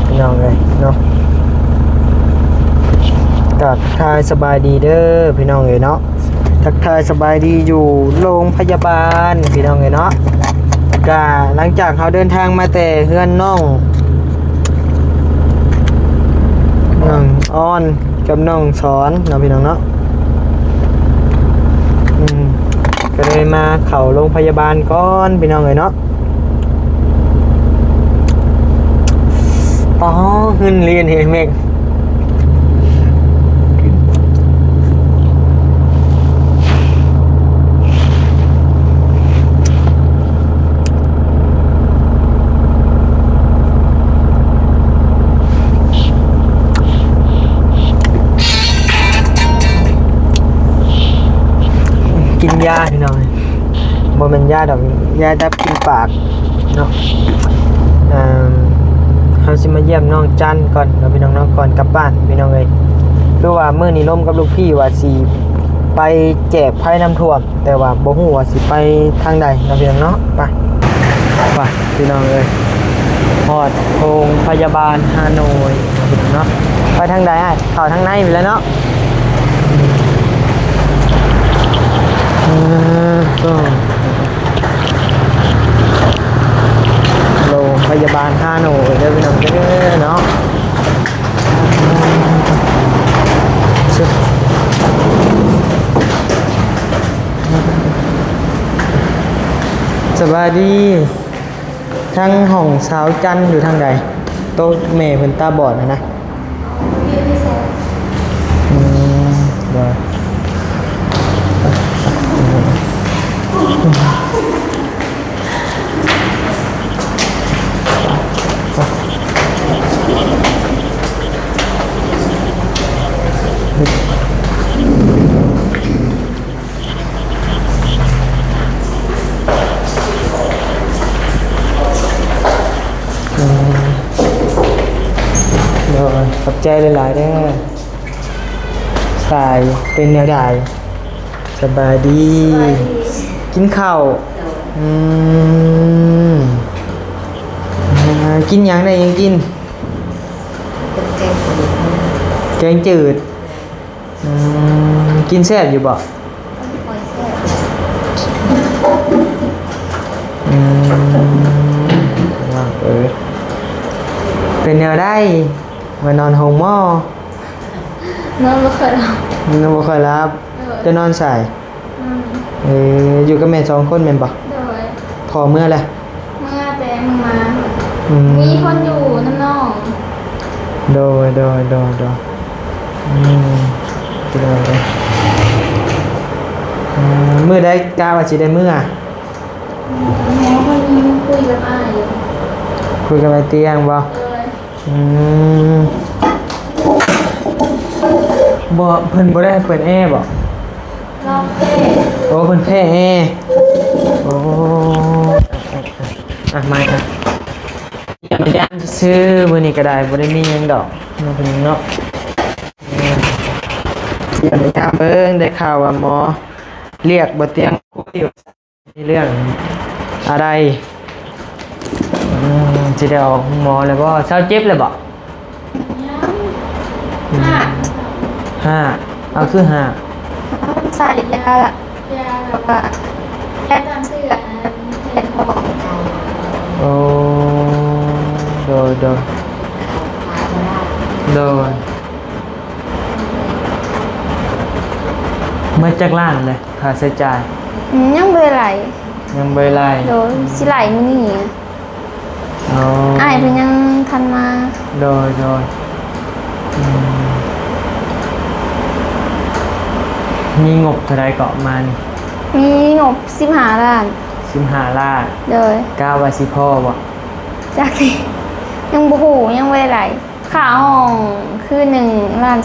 พี่น้องเลยเนาะทักทายสบายดีเด้อพี่น้องเลยเนาะทักทายสบายดีอยู่โรงพยาบาลพี่น้องเลยเนาะก็หลังจากเขาเดินทางมาแต่เฮือนน้องอ้อนกับน้องสอนเนาะพี่น้องเนาะก็เลยมาเข้าโรงพยาบาลก่อนพี่น้องเลยเนาะอ๋อขึ้นเรียนเห็นเมกกินยาพี่น้องบ่แม่นยาดอกยาดับกลินปากเนาะเขาสิมาเยี่ยมน้องจันก่อนเราพี่น้องก่อนกลับบ้านพี่น้องเอ้ยคือว่ามื้อนี้ร่มกับลูกพี่ว่าสิไปแจกไผ่น้ำท่วมแต่ว่าบ่ฮู้ว่าสิไปทางใดเราพี่น้องเนาะไปพี่น้องเอ้ยฮอดโรงพยาบาลฮานอยพี่น้องเนาะไปทางใดอ่ะเข้าทางในไปแล้วเนาะก็โรงพยาบาลฮานอยเด้อพี่น้องเด้อเนาะสวัสดีทั้งห้องสาวจันอยู่ทางใดโต๊ะแม่เพิ่นตาบอดนะเดี๋ยวขอบใจหลายๆได้สายเป็นแนวใดสบายดีกินข้าวกินอย่างไรยังกินแกงจืดกินแซ่บอยู่บ่เป็นแนวได้มานอนห้องหม้อนอนบ่เคยรับจะนอนใส่อยู่กับแม่2 คนแม่นบ่พอเมื่อไรเมื่อแต่มึงมามีคนอยู่น้ำนองโดยเมื่อได้กล้าว่าสิได้เมื่อหมอคนนี้คุยกับอ้ายคุยกับไอ้เตียงบ่บ่เพิ่นบ่ได้เปิดแอร์บ่รอบแค่โอ้เพิ่นแพ้แอร์โอ้มาค่ะย่านซื้อมื้อนี้ก็ได้บ่ได้มีหยังดอกเนาะเพิ่นเนาะอย่าไปถามเบิ่งได้ข่าวว่าหมอเรียกบ่เตียงคุยมีเรื่องอะไรสิได้ออกหมอแล้วบ่เช้าเจ็บเลยบ่5เอาคือ5ใส่ยาแบบว่าแค่ตามเสื้อเห็นบอกโอ้โดเมื่อจากล้านเลยค่าใช้จ่ายยังเบยไหลโดยสิไหลมื้อนี้อ้ายเพิ่นยังทันมาโดยมีงบเท่าไรเกาะมันมีงบ15 ล้านโดยก้าวว่าสิพ่อบ่จากที่ยังบ่ฮู้ยังบ่ได้ไหลค่าห้องคือ1.3 ล้าน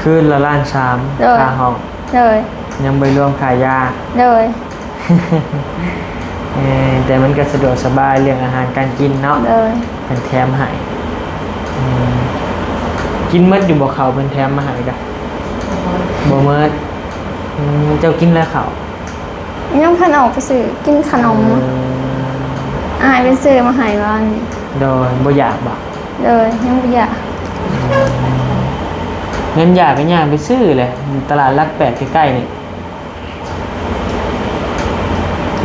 คืนละ1.3 ล้านค่าห้องโดยยังไม่รวมค่ายาโดยแต่มันก็สะดวกสบายเรื่องอาหารการกินเนาะเป็นแถมให้กินเมื่ออยู่บ่เขาเป็นแถมมาให้กะบ่เมื่อเจ้ากินแล้วเขายังพันออกไปซื้อกินขนมอายไปซื้อมาให้บ้าน โดยบ่อยากบ่ เลยยังบ่อยาก เงินอยากก็ย่างไปซื้อเลยตลาดรักแปดใกล้ๆนี่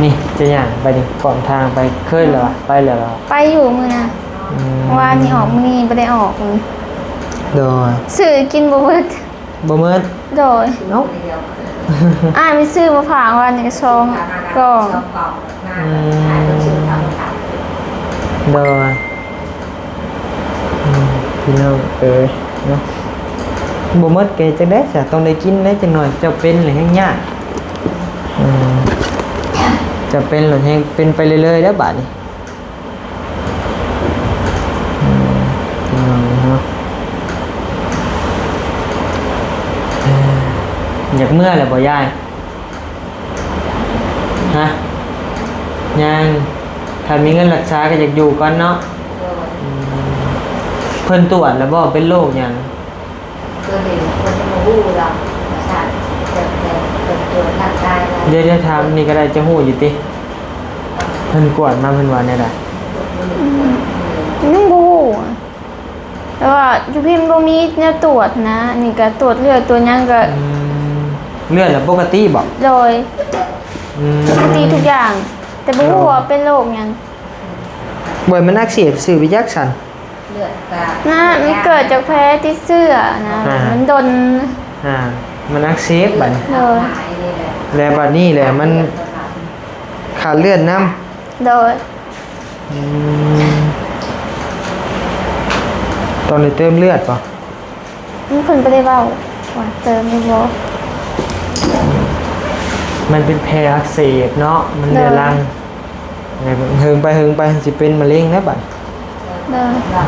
นี่จะย่างไปดิก่อนทางไปเคยเหรอไปเหรอ ไปอยู่มื้อน่ะว่านี่ออกมื้อนี้บ่ได้ออกมื้อ โดย ซื้อกินบ่เบิด บ่เมิด โดย เนาะ อ้ายไปซื้อมาฝากว่านี่ก็ซองก็ โดยพี่น้องเนาะบ่เมิดเกจังได้จ้ะต้องได้กินได้จังหน่อยจะเป็นหรือแห้งยากจะเป็นหรือแห้งเป็นไปเรื่อยๆแล้วบาดนี้พี่น้องเนาะอยากเมื่อแหละบ่ยายฮะยังถ้ามีเงินรักษาก็อยากอยู่ก่อนเนาะเพิ่นตรวจแล้วบ่เป็นโรคหยัง คือเห็นคนจะมาวู้เราประสาทเกิดตัวร่างกายเรา เดี๋ยวถามนี่ก็ได้จะฮู้อยู่ติเพิ่นกวดมาเพิ่นว่าแน่ใด ยังบ่ฮู้อะแต่ว่าอยู่พิมพ์บ่มีแนวตรวจนะนี่ก็ตรวจเลือดตัวหยังก็ เลือดแล้วปกติบ่ โดยปกติทุกอย่าง แต่บ่ฮู้ว่าเป็นโรคหยัง บ่มันอักเสบสื่อวิจักสัน เลือดตา นะมันเกิดจากแพ้ที่เสื้อนะมันดน มันอักเสบบัดนี้ โดย หายนี่แหละ แล้วบัดนี้แหละมันขาดเลือดน้ำ โดย ตอนนี้เติมเลือดป่ะ มันเพิ่นบ่ได้เว้าว่าเติมได้บ่ มันเป็นแผลอักเสบเนาะมันเรื้อรังไงเฮิงไปสิเป็นมะเร็งนะบัด โดย เรา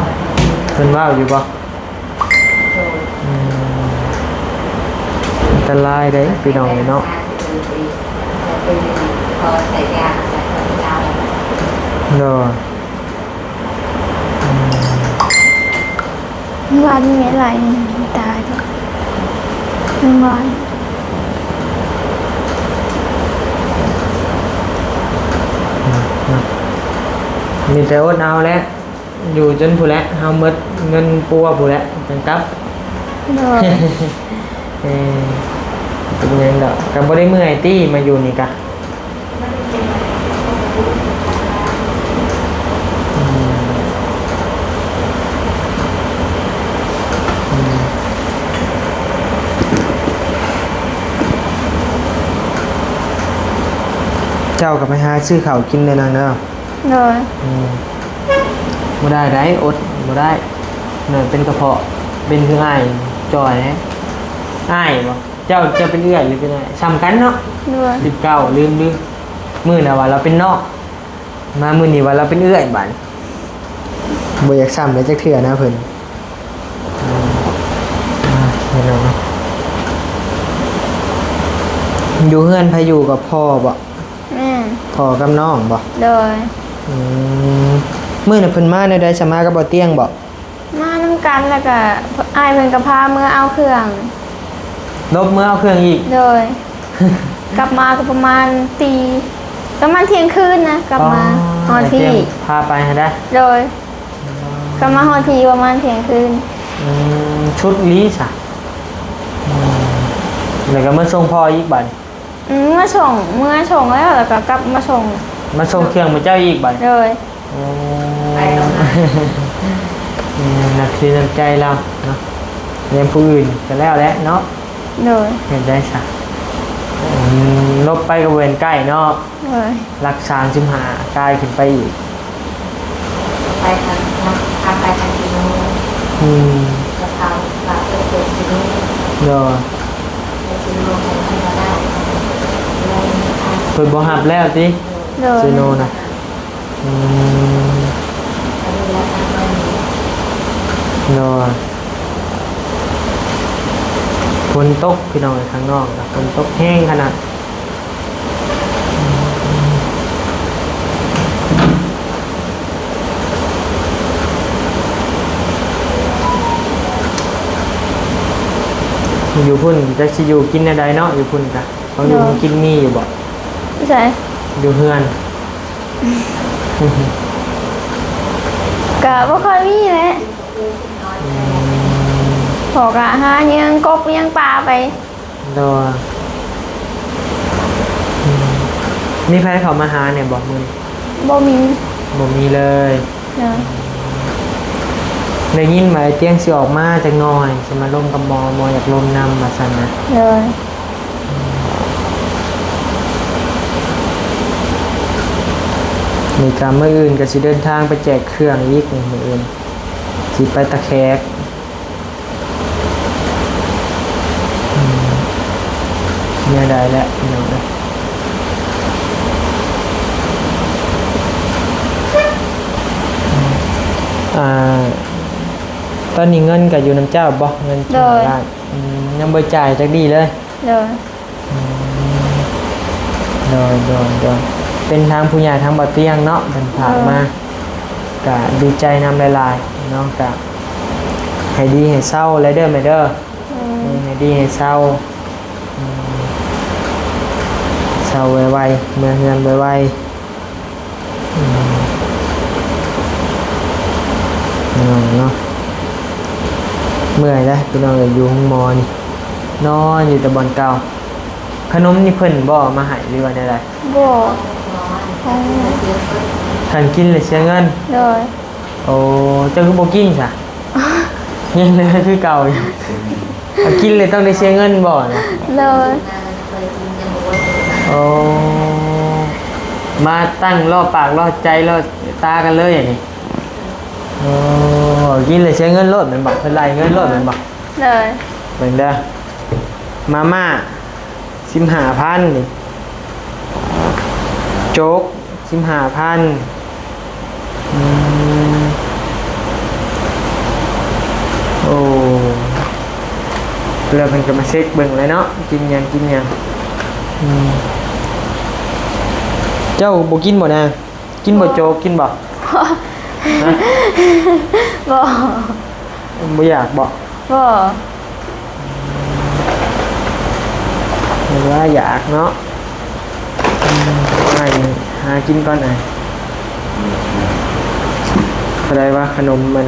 เพิ่นว่าอยู่ป่ะ โดย อันตรายเด้พี่น้องเนาะ เป็นพอใส่ยาใส่ยา เนาะ วันนี้อะไรตายแล้ววัน มีแต่อดเอาแล้วอยู่จนผู้แล้วเฮาหมดเงินปัวผู้แล้วจังกลับ โดย เป็นยังดอกก็บ่ได้เมื่อยตี้มาอยู่นี่กะเจ้ากับไปหาซื้อข้าวกินในนางเด้อ โดย บ่ได้ได้อดบ่ได้เนื่อเป็นกระเพาะเป็นคืออ้ายจอยนะอ้ายบ่เจ้าจะเป็นเอื้อยหรือเป็นอะไรซ้ำกันเนาะ โดย 19ลืมมื้อน่ะว่าเราเป็นนอกมามื้อนี้ว่าเราเป็นเอื้อยบัดบ่อยากซ้ำเลยจักเทื่อนะเพิ่นเห็นแล้วเนาะอยู่เฮือนไผอยู่กับพ่อบ่ แม่ พ่อกับน้องบ่ โดย อืมมื้อน่ะเพิ่นมาในใดสมากับบ่เตียงบ่ มาน้ำกันแล้วก็อายเพิ่นก็พาเมื่อเอาเครื่อง ลบมื้อเอาเครื่องอีก โดย กลับมาก็ประมาณตีประมาณเที่ยงคืนนะกลับมาฮอดที่ พาไปให้ได้ โดยกลับมาฮอดที่ประมาณเที่ยงคืน ชุดลีสอะแล้วก็มาส่งพ่ออีกบัด เมื่อส่งแล้วก็กลับมาส่ง มาส่งเครื่องมาเจ้าอีกบัด โดย โอ้นักที่น้ำใจเราเนาะเรียนผู้อื่นก็แล้วแหละเนาะ โดย เห็นได้สะลบไปกับเวรใกล้เนาะ โดย รักษา15กายขึ้นไปอีก ไปทางทางไปทางที่นู้น อืม แล้วเขาฝากเป็นตัวที่นู้น เนาะ ที่นู้นให้มาได้ เพิ่นบ่ฮับแล้วติ โดย ซิโนนะอืมเนาะฝนตกพี่น้องข้างนอกนะฝนตกแห้งขนาดอยู่พุ่นจะสิอยู่กินอะไรเนาะอยู่พุ่นกะเขาอยู่กินมีอยู่บ่ ใช่ อยู่เฮือน ก็บ่ค่อยมีแหละพอกะหายังกบยังปลาไป โดยมีใครเขามาหาเนี่ยบอกมึง บ่มี บ่มีเลย เนาะ ได้ยินไหมเตียงสิออกมาจากหน้อยจะมาลมกับมออยากลมนำมาสั่นนะ เลย มีการเมื่ออื่นก็สิเดินทางไปแจกเครื่องอีกมื้ออื่นสิไปตะแคกเนี่ยได้แล้วพี่น้องนะตอนนี้เงินก็อยู่น้ำเจ้าบ่เงินกี่ล้านยังบ่จ่ายจักดีเลย เลย โดยเป็นทางผู้ใหญ่ทางบ่เตียงเนาะเพิ่นฝากมาก็ดีใจนำหลายๆเนาะก็ให้ดีให้เศร้าเลยเด้อแม่เด้อให้ดีให้เศร้าเศร้าไวๆเมื่อเฮือนไวๆเนาะเมื่อยแล้วพี่น้องอยู่ห้องหมอนี่นอนอยู่แต่บอนเก่าขนมนี่เพิ่นบ่มาให้หรือว่าได้ บ่ คันกินเลยเสียเงิน เลย โอ้เจ้าคือบ่กินซะยังเลยคือเก่าอยู่ถ้ากินเลยต้องได้เสียเงินบ่นะ เลย โอ้มาตั้งรอปากรอใจรอตากันเลยอย่างนี้โอ้กินเลยเสียเงินโลดแม่นบ่เพิ่นไล่เงินโลดแม่นบ่ เลย เบิ่งเด้อมาม่า15,000นี่โจ๊ก15,000โอ้แล้วเพิ่นก็มาเช็คเบิ่งเลยเนาะกินหยังเจ้าบ่กินบ่นางกินบ่โจ๊กกินบ่ฮะ บ่ บ่อยากบ่ บ่ หรือว่าอยากเนาะให้หากินก่อนหน่อยอะไรว่าขนมมัน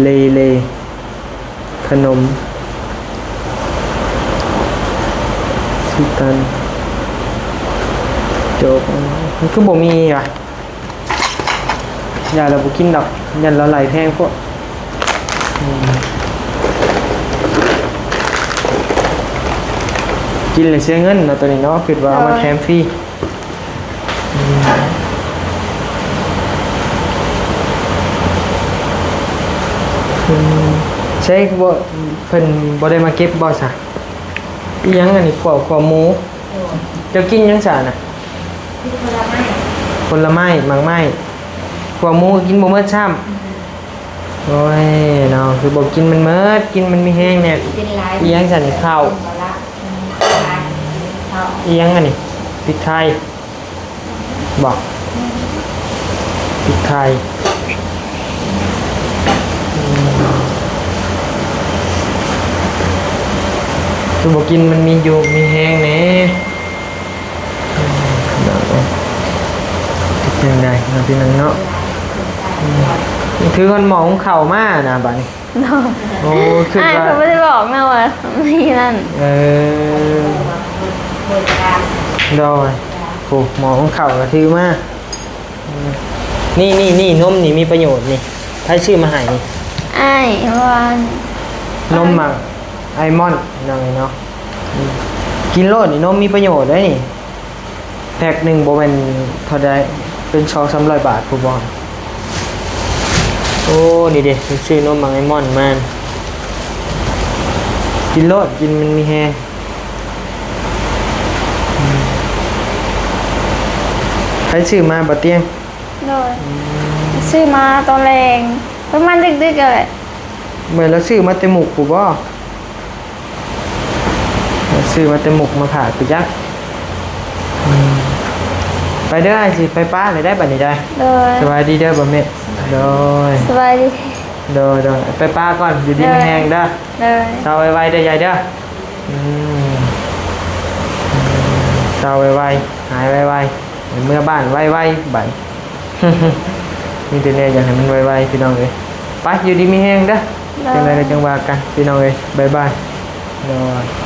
เลขนมสิตันโจ๊กมันคือบ่มีว่ะอย่าเราบ่กินดอกยันเราไหลแพงพวกกินเลยเสียเงินเนาะตัวนี้เนาะคิดว่าเอามาแถมฟรีใช่บ่เพิ่นบ่ได้มาเก็บบ่ซะอีหยังอันนี้ขัวหมูเจ้ากินหยังซะน่ะผลไม้หมากไม้ขัวหมูกินบ่หมดซ้ำโอ้ยเนาะคือบ่กินมันหมดกินมันมีแห้งเนี่ยอีหยังซะนี่ข้าวอีหยังอันนี้พริกไทยบอกพริกไทยคือบอกกินมันมีอยู่มีแห้งแน่ยังไงนะพี่นังเนาะนี่คือคนหมองเข่ามานะบัดนี้ เนาะ โอ้คือ อ้าย ว่า เขาไม่ได้บอกนะว่านี่นั่น โดยโอ้หมองเข่าก็ถือมานี่นมนี่มีประโยชน์นี่ใช้ชื่อมาให้นี่ อ้ายว่าน มหมักไอมอนด์นั่นไงเนาะกินโลดนี่นมมีประโยชน์ด้วยนี่แพ็คหนึ่งโบเป็นเท่าใดเป็น200-300 บาทผู้บอลโอ้นี่เด็กซื้อนมหมักไอมอนด์มันกินโลดกินมันมีแฮงใครซื้อมาบ่เตียง โดยซื้อมาตอนแรงประมาณดึกๆเลย เมื่อแล้วซื้อมาเต็มหมุกผู้บอซื้อมาเต็มหมุกมาผ่ากูยักไปเด้อไอ้สิไปป้าเลยได้บัดนี้ได้ โดย สบายดีเด้อบ่แม่โดย สบายดี โดยไปป้าก่อนอยู่ดีไม่แห้งเด้อ โดย เศร้าไวๆเด้อยายเด้อเศร้าไวๆหายไวๆเมื่อบ้านไวๆบัด มีแต่เนี่ยอยากให้มันไวๆพี่น้องเอ้ยไปอยู่ดีมีแฮงเด้อจังได๋ก็จังว่ากันพี่น้องเอ้ยบ๊ายบายเนาะ